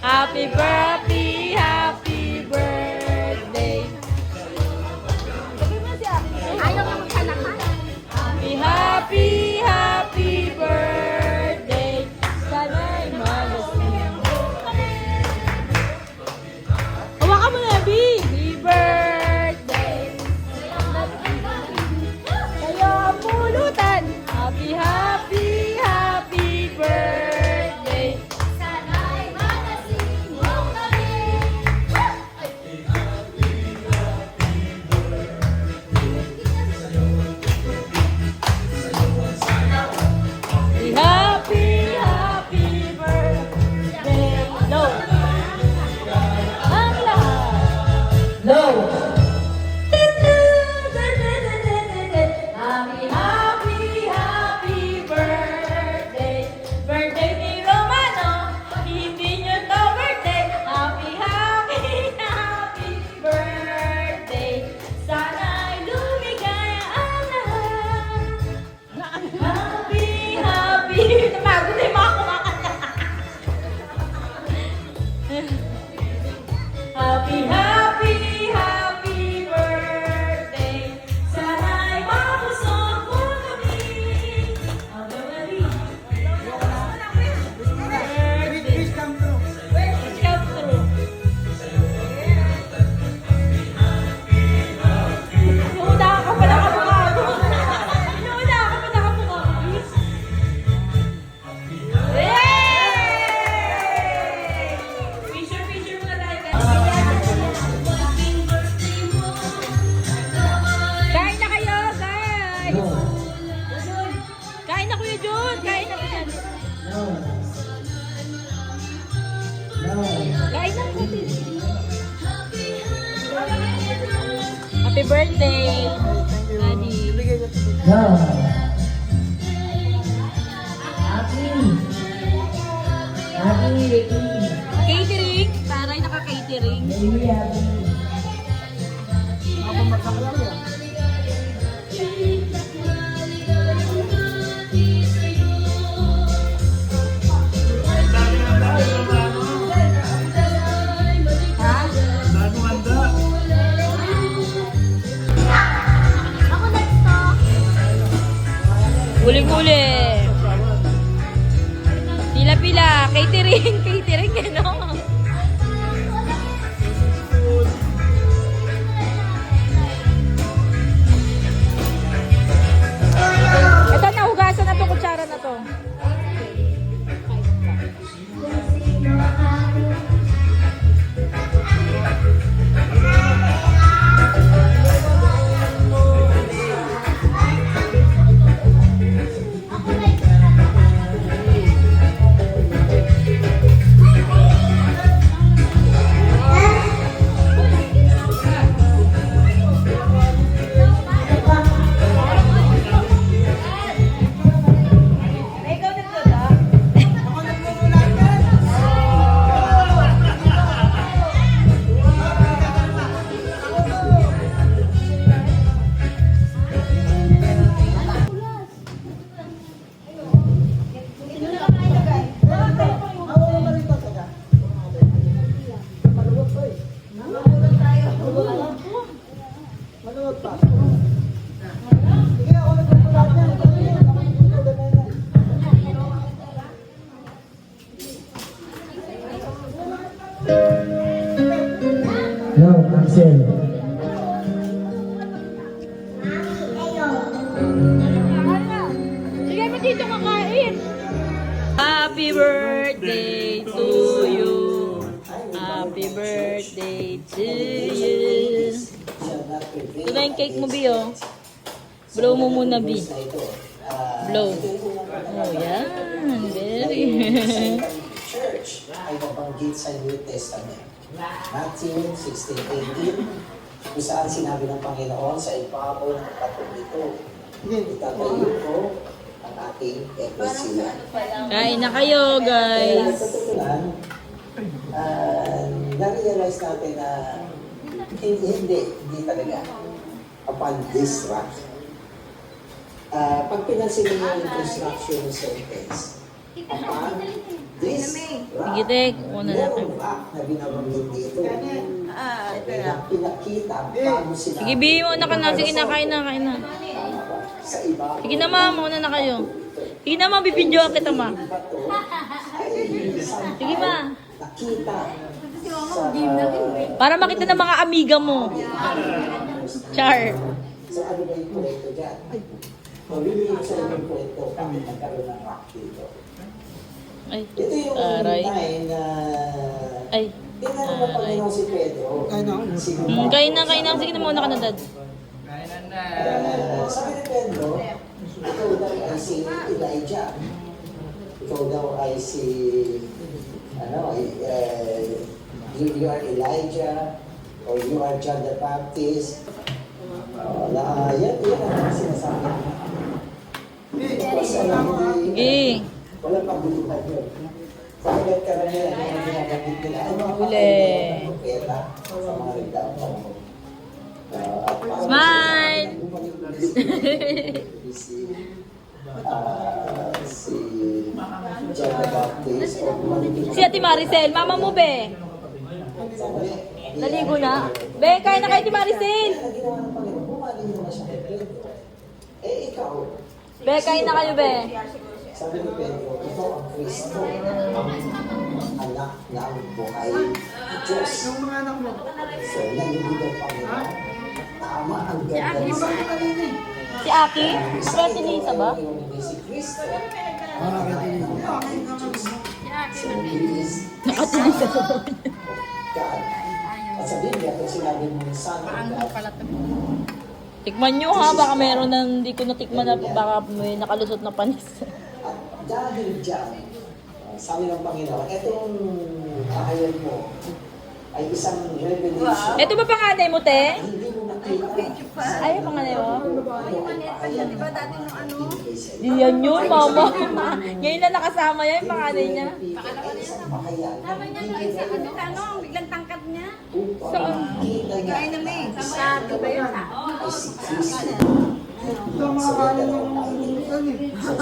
Happy birthday, happy birthday. Ayaw naman kalakan. Happy, happy birthday. Sana'y malasing. Hawakan mo na, Bi. Happy birthday. Kayo ang pulutan. Happy, happy, happy birthday. Sana'y malasing mo kami. Happy, happy birthday. No. Ang lahat. No. Happy, happy, happy birthday. Birthday ni Romano. Hindi nyo to birthday. Happy, happy, happy birthday. Sana'y lumigaya ang lahat. Happy, happy. Napagod na yung mga kumakanta. Happy, happy, happy birthday. Sana'y mabusog mo kami. Ave Maria. Birthday. Come through. Inuuna ka pa nakamukha mo. Inuuna ka pa nakamukha mo, please. Yay! Picture muna tayo, guys. Kain na kayo, guys! Kain na, Kuya Jun! Kain na, Kuya Jun! Kain na, Kuya Jun! Happy birthday, Daddy! Catering? Taray, naka-catering. Ako next to. Huli-huli. Pila-pila. Catering. Catering, ano? Ito, nahugasan na to, kutsara na to. No, Axel. Sige mo dito kakain. Happy birthday to you. Happy birthday to you. Ito na yung cake mo, Bi, oh. Blow mo muna, Bi. Blow. Oh, yan. Very. Church ay nabanggit sa New Testament. Matthew 16:18, kung saan sinabi ng Panginoon sa ibabaw ng katong ito, itatayo ko ang ating eklesiya. Kain na kayo, Kaya guys. sa totoo na-realize natin na hindi talaga upon this rock. Pag pinansin mo yung construction sentence, Upon this rock, Sige, Tek. Una na. merong rock na binabanggit dito. Na pinakita bago sinabi. Sige, Bi, una ka na. Sige na, kain na, kain na. Sa iba, Sige na, ma. Mauna na kayo. Sige na, ma. Bibidyoan kita, ma. Sige, ma. nakita sa Para makita ng mga amiga mo. Char. So ano ba yung kwento dyan? Mabibigyan ko sa inyo yung kwento bakit nagkaroon ng rock dito. Ay, Ito yung aray. time na Ay. tinanong ng Panginoon si Pedro. Sino ba? Kain na, kain na. Sige na, mauna ka na, dad. Sabi ni Pedro, ikaw daw ay si Elijah. Ikaw daw ay si you are Elijah or you are John the Baptist. Yan ang sinasabi. Because Sige. walang pagbutuhan yun. Sagat karamihan yung ginagamit nila. Ay, mga Huli. propeta sa mga regdamo. Smile! Si John the Baptist o Si Ate Maricel, mama mo, be. Naligo na. Be, kain na kayo, Ate Maricel. Kaya ginawa ng Panginoon, bumalik naman siya kay Pedro. Ikaw, Be, kain na kayo, be. sabi ni Pedro, ikaw ang Kristo, ang anak ng buhay ng Diyos. So, nalilid ang Panginoon. Tama ang ganda ni sa Si Aki? Kapag Lisa ba? Si Kristo. So, he is Nakatilisa sa God. At sa Biblia, kung sinabi mo yung Son of God, Tikman nyo ha, baka meron na hindi ko natikman na baka may nakalusot na panis. at dahil dyan, sabi ng Panginoon, etong kahayan mo ay isang revelation. Ito ba panganay mo, te? Hindi mo nakita. Ay, panganay mo? Di ba dati nung ano? Yan yun, mama. Ngayon na nakasama yan, yung panganay niya. Isang kahayan. Sabi niya doon sa ano, ang biglang tangkad niya. Saan? Kita niya. Kaya namin. Sa ba yun? Ay si Kristo. Ito mga kahayan ng